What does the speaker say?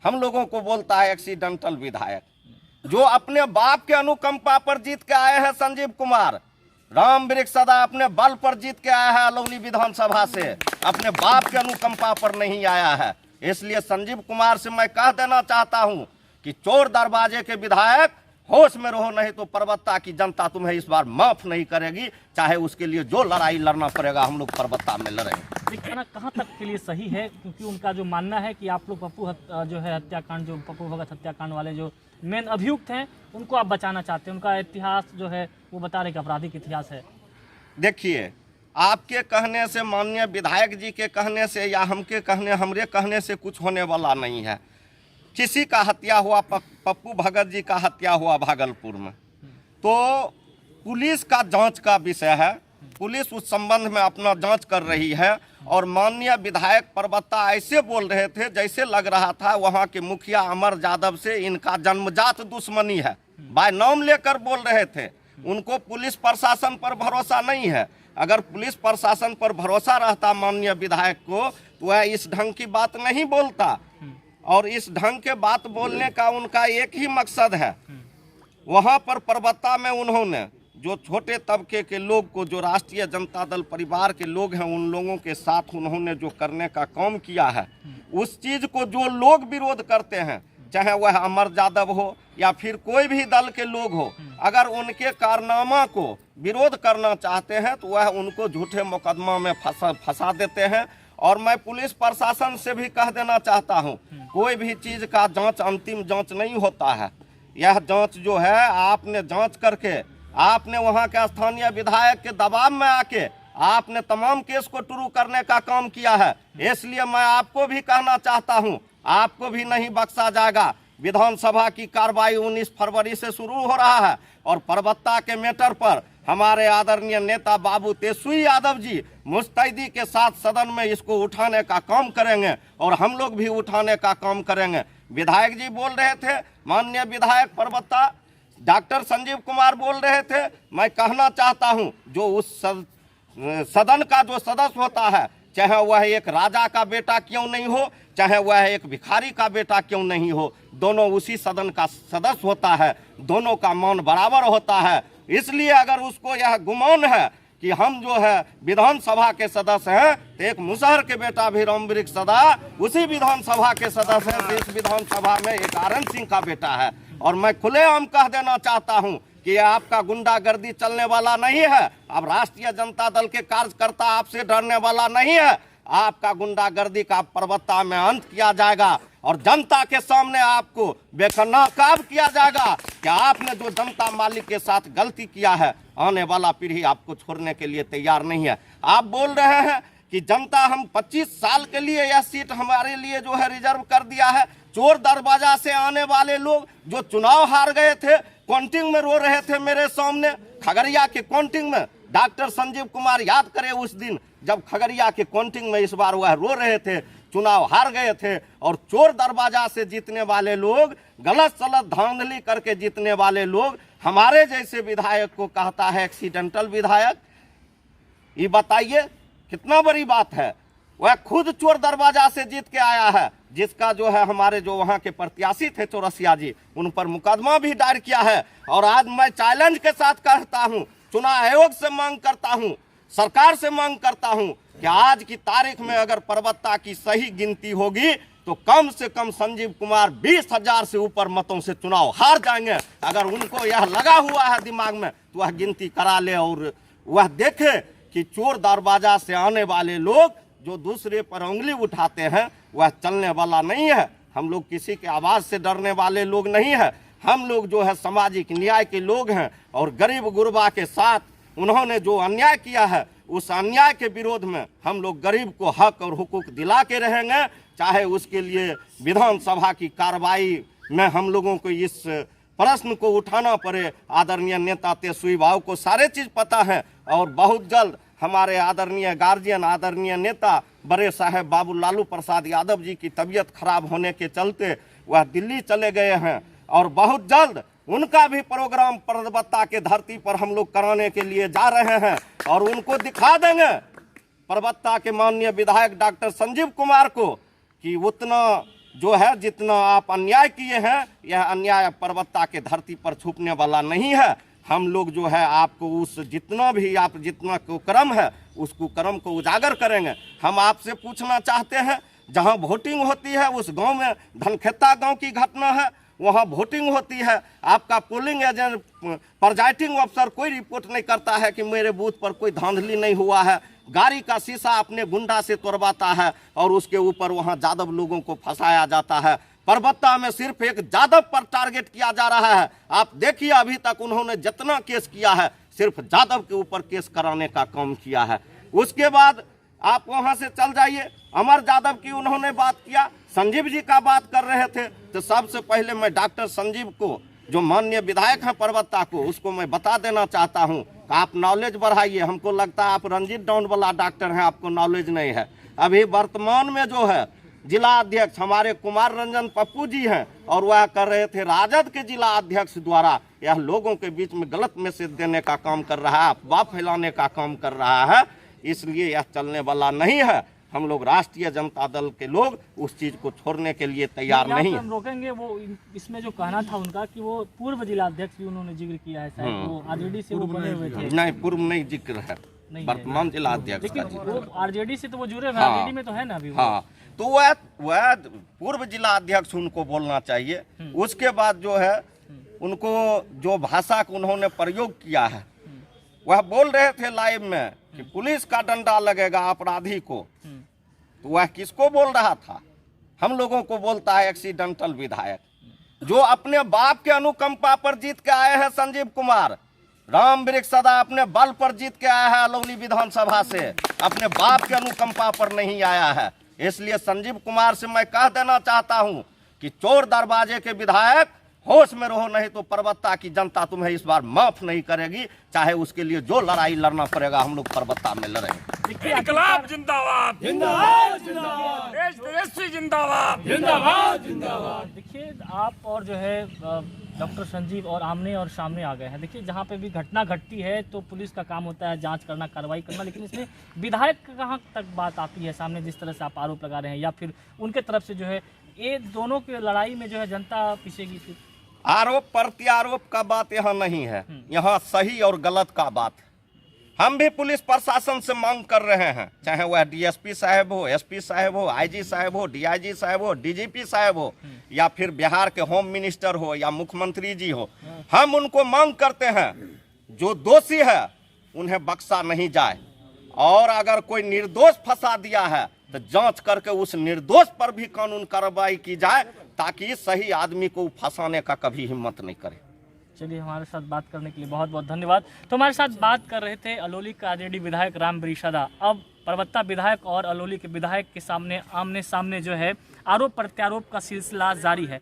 हम लोगों को बोलता है एक्सीडेंटल विधायक। जो अपने बाप के अनुकंपा पर जीत के आए हैं संजीव कुमार, राम वृक्ष सदा अपने बल पर जीत के आया है अलौली विधानसभा से, अपने बाप के अनुकंपा पर नहीं आया है। इसलिए संजीव कुमार से मैं कह देना चाहता हूं कि चोर दरवाजे के विधायक होश में रहो, नहीं तो परबत्ता की जनता तुम्हें इस बार माफ नहीं करेगी। चाहे उसके लिए जो लड़ाई लड़ना पड़ेगा, हम लोग परबत्ता में लड़ेंगे। ये कहना कहाँ तक के लिए सही है, क्योंकि उनका जो मानना है कि आप लोग जो है हत्याकांड, जो पप्पू भगत हत्याकांड वाले जो मेन अभियुक्त हैं उनको आप बचाना चाहते हैं। उनका इतिहास जो है वो बता रहे कि आपराधिक इतिहास है। देखिए, आपके कहने से, माननीय विधायक जी के कहने से या हमरे कहने से कुछ होने वाला नहीं है। किसी का हत्या हुआ, पप्पू भगत जी का हत्या हुआ भागलपुर में, तो पुलिस का जांच का विषय है। पुलिस उस संबंध में अपना जांच कर रही है। और माननीय विधायक परबत्ता ऐसे बोल रहे थे जैसे लग रहा था वहाँ के मुखिया अमर यादव से इनका जन्मजात दुश्मनी है। बाय नाम लेकर बोल रहे थे। उनको पुलिस प्रशासन पर भरोसा नहीं है। अगर पुलिस प्रशासन पर भरोसा रहता माननीय विधायक को, तो वह इस ढंग की बात नहीं बोलता। और इस ढंग के बात बोलने का उनका एक ही मकसद है। वहाँ पर परबत्ता में उन्होंने जो छोटे तबके के लोग को, जो राष्ट्रीय जनता दल परिवार के लोग हैं, उन लोगों के साथ उन्होंने जो करने का काम किया है, उस चीज़ को जो लोग विरोध करते हैं, चाहे वह अमर यादव हो या फिर कोई भी दल के लोग हो, अगर उनके कारनामा को विरोध करना चाहते हैं तो वह उनको झूठे मुकदमा में फंसा देते हैं। और मैं पुलिस प्रशासन से भी कह देना चाहता हूं, कोई भी चीज़ का जांच अंतिम जांच नहीं होता है। यह जांच जो है, आपने जांच करके, आपने वहां के स्थानीय विधायक के दबाव में आके आपने तमाम केस को शुरू करने का काम किया है। इसलिए मैं आपको भी कहना चाहता हूं, आपको भी नहीं बख्शा जाएगा। विधानसभा की कार्रवाई 19 फरवरी से शुरू हो रहा है और परबत्ता के मैटर पर हमारे आदरणीय नेता बाबू तेजस्वी यादव जी मुस्तैदी के साथ सदन में इसको उठाने का काम करेंगे और हम लोग भी उठाने का काम करेंगे। विधायक जी बोल रहे थे, माननीय विधायक परबत्ता डॉक्टर संजीव कुमार बोल रहे थे, मैं कहना चाहता हूं, जो उस सदन का जो सदस्य होता है, चाहे वह एक राजा का बेटा क्यों नहीं हो, चाहे वह एक भिखारी का बेटा क्यों नहीं हो, दोनों उसी सदन का सदस्य होता है। दोनों का मान बराबर होता है। इसलिए अगर उसको यह गुमान है कि हम जो है विधानसभा के सदस्य हैं, तो एक मुसहर के बेटा भी राम वृक्ष सदा उसी विधानसभा के सदस्य हैं। इस विधानसभा में एक आरन सिंह का बेटा है। और मैं खुलेआम कह देना चाहता हूं कि आपका गुंडागर्दी चलने वाला नहीं है। अब राष्ट्रीय जनता दल के कार्यकर्ता आपसे डरने वाला नहीं है। आपका गुंडागर्दी का परबत्ता में अंत किया जाएगा और जनता के सामने आपको बेखनाकाब किया जाएगा कि आपने जो जनता मालिक के साथ गलती किया है, आने वाला पीढ़ी आपको छोड़ने के लिए तैयार नहीं है। आप बोल रहे हैं कि जनता, हम 25 साल के लिए यह सीट हमारे लिए जो है रिजर्व कर दिया है। चोर दरवाजा से आने वाले लोग जो चुनाव हार गए थे, काउंटिंग में रो रहे थे मेरे सामने, खगड़िया के काउंटिंग में। डॉक्टर संजीव कुमार याद करे उस दिन जब खगड़िया के काउंटिंग में इस बार वह रो रहे थे, चुनाव हार गए थे। और चोर दरवाजा से जीतने वाले लोग, गलत सलत धांधली करके जीतने वाले लोग हमारे जैसे विधायक को कहता है एक्सीडेंटल विधायक। ये बताइए कितना बड़ी बात है। वह खुद चोर दरवाजा से जीत के आया है, जिसका जो है हमारे जो वहाँ के प्रत्याशी थे चौरसिया जी, उन पर मुकदमा भी दायर किया है। और आज मैं चैलेंज के साथ कहता हूँ, चुनाव आयोग से मांग करता हूँ, सरकार से मांग करता हूँ कि आज की तारीख में अगर परबत्ता की सही गिनती होगी तो कम से कम संजीव कुमार 20,000 से ऊपर मतों से चुनाव हार जाएंगे। अगर उनको यह लगा हुआ है दिमाग में तो वह गिनती करा ले और वह देखे कि चोर दरवाजा से आने वाले लोग जो दूसरे पर उंगली उठाते हैं वह चलने वाला नहीं है। हम लोग किसी के आवाज़ से डरने वाले लोग नहीं है। हम लोग जो है सामाजिक न्याय के लोग हैं और गरीब गुरबा के साथ उन्होंने जो अन्याय किया है, उस अन्याय के विरोध में हम लोग गरीब को हक और हुकूक दिला के रहेंगे। चाहे उसके लिए विधानसभा की कार्रवाई में हम लोगों को इस प्रश्न को उठाना पड़े। आदरणीय नेता तेजस्वी बाबू को सारे चीज़ पता है और बहुत जल्द हमारे आदरणीय गार्जियन, आदरणीय नेता बड़े साहब बाबू लालू प्रसाद यादव जी की तबीयत खराब होने के चलते वह दिल्ली चले गए हैं और बहुत जल्द उनका भी प्रोग्राम परबत्ता के धरती पर हम लोग कराने के लिए जा रहे हैं और उनको दिखा देंगे परबत्ता के माननीय विधायक डॉक्टर संजीव कुमार को कि उतना जो है जितना आप अन्याय किए हैं, यह अन्याय पर्वता के धरती पर छुपने वाला नहीं है। हम लोग जो है आपको उस जितना भी आप जितना कुकर्म है उस कुकर्म को उजागर करेंगे। हम आपसे पूछना चाहते हैं, जहां वोटिंग होती है उस गांव में, धनखेता गांव की घटना है, वहां वोटिंग होती है, आपका पोलिंग एजेंट प्रिजाइडिंग अफसर कोई रिपोर्ट नहीं करता है कि मेरे बूथ पर कोई धांधली नहीं हुआ है। गाड़ी का शीशा अपने गुंडा से तोड़वाता है और उसके ऊपर वहां यादव लोगों को फंसाया जाता है। परबत्ता में सिर्फ एक यादव पर टारगेट किया जा रहा है। आप देखिए अभी तक उन्होंने जितना केस किया है सिर्फ यादव के ऊपर केस कराने का काम किया है। उसके बाद आप वहां से चल जाइए, अमर यादव की उन्होंने बात किया, संजीव जी का बात कर रहे थे। तो सबसे पहले मैं डॉक्टर संजीव को, जो माननीय विधायक हैं परबत्ता को, उसको मैं बता देना चाहता हूं कि आप नॉलेज बढ़ाइए। हमको लगता है आप रंजीत डाउन वाला डॉक्टर हैं, आपको नॉलेज नहीं है। अभी वर्तमान में जो है जिला अध्यक्ष हमारे कुमार रंजन पप्पू जी हैं और वह कर रहे थे राजद के जिला अध्यक्ष द्वारा यह लोगों के बीच में गलत मैसेज देने का काम कर रहा है, अफवाह फैलाने का काम कर रहा है। इसलिए यह चलने वाला नहीं है। हम लोग राष्ट्रीय जनता दल के लोग उस चीज को छोड़ने के लिए तैयार नहीं है। हम रोकेंगे। वो इसमें जो कहना था उनका कि वो पूर्व जिला अध्यक्ष भी उन्होंने जिक्र किया है, शायद वो आरजेडी से वो बने हुए थे। नहीं, पूर्व नहीं जिक्र है, वर्तमान जिला अध्यक्ष। लेकिन वो आरजेडी से तो वो जुड़े हुए, आरजेडी में तो है ना अभी वो। हाँ, तो वह पूर्व जिला अध्यक्ष उनको बोलना चाहिए। उसके बाद जो है उनको जो भाषा का उन्होंने प्रयोग किया है, वह बोल रहे थे लाइव में कि पुलिस का डंडा लगेगा अपराधी को। तो वह किसको बोल रहा था? हम लोगों को बोलता है एक्सीडेंटल विधायक, जो अपने बाप के अनुकंपा पर जीत के आए हैं। संजीव कुमार राम वृक्ष सदा अपने बल पर जीत के आया है अलौली विधानसभा से, अपने बाप के अनुकंपा पर नहीं आया है। इसलिए संजीव कुमार से मैं कह देना चाहता हूं कि चोर दरवाजे के विधायक होश में रहो, नहीं तो परबत्ता की जनता तुम्हें इस बार माफ नहीं करेगी। चाहे उसके लिए जो लड़ाई लड़ना पड़ेगा हम लोग परबत्ता में लड़ेंगे। इनकलाब जिंदाबाद, जिंदाबाद जिंदाबाद, देश विदेशी जिंदाबाद, जिंदाबाद जिंदाबाद। देखिए आप और जो है डॉक्टर संजीव और आमने और सामने आ गए हैं। देखिए जहाँ पे भी घटना घटती है तो पुलिस का काम होता है जांच करना, कार्रवाई करना, लेकिन इसमें विधायक कहाँ तक बात आती है सामने, जिस तरह से आप आरोप लगा रहे हैं, या फिर उनके तरफ से जो है ये दोनों की लड़ाई में जो है जनता पीछेगी? फिर आरोप प्रत्यारोप का बात यहाँ नहीं है, यहाँ सही और गलत का बात है। हम भी पुलिस प्रशासन से मांग कर रहे हैं, चाहे वह डीएसपी साहब हो, एसपी साहब हो, आईजी साहब हो, डीआईजी साहब हो, डीजीपी साहब हो, या फिर बिहार के होम मिनिस्टर हो या मुख्यमंत्री जी हो। हम उनको मांग करते हैं जो दोषी है उन्हें बख्शा नहीं जाए, और अगर कोई निर्दोष फंसा दिया है तो जांच करके उस निर्दोष पर भी कानून कार्रवाई की जाए, ताकि सही आदमी को फंसाने का कभी हिम्मत नहीं करे। चलिए, हमारे साथ बात करने के लिए बहुत बहुत धन्यवाद। तो हमारे साथ बात कर रहे थे अलौली का आरजेडी विधायक राम वृक्ष सदा। अब परबत्ता विधायक और अलौली के विधायक के सामने आमने सामने जो है आरोप प्रत्यारोप का सिलसिला जारी है।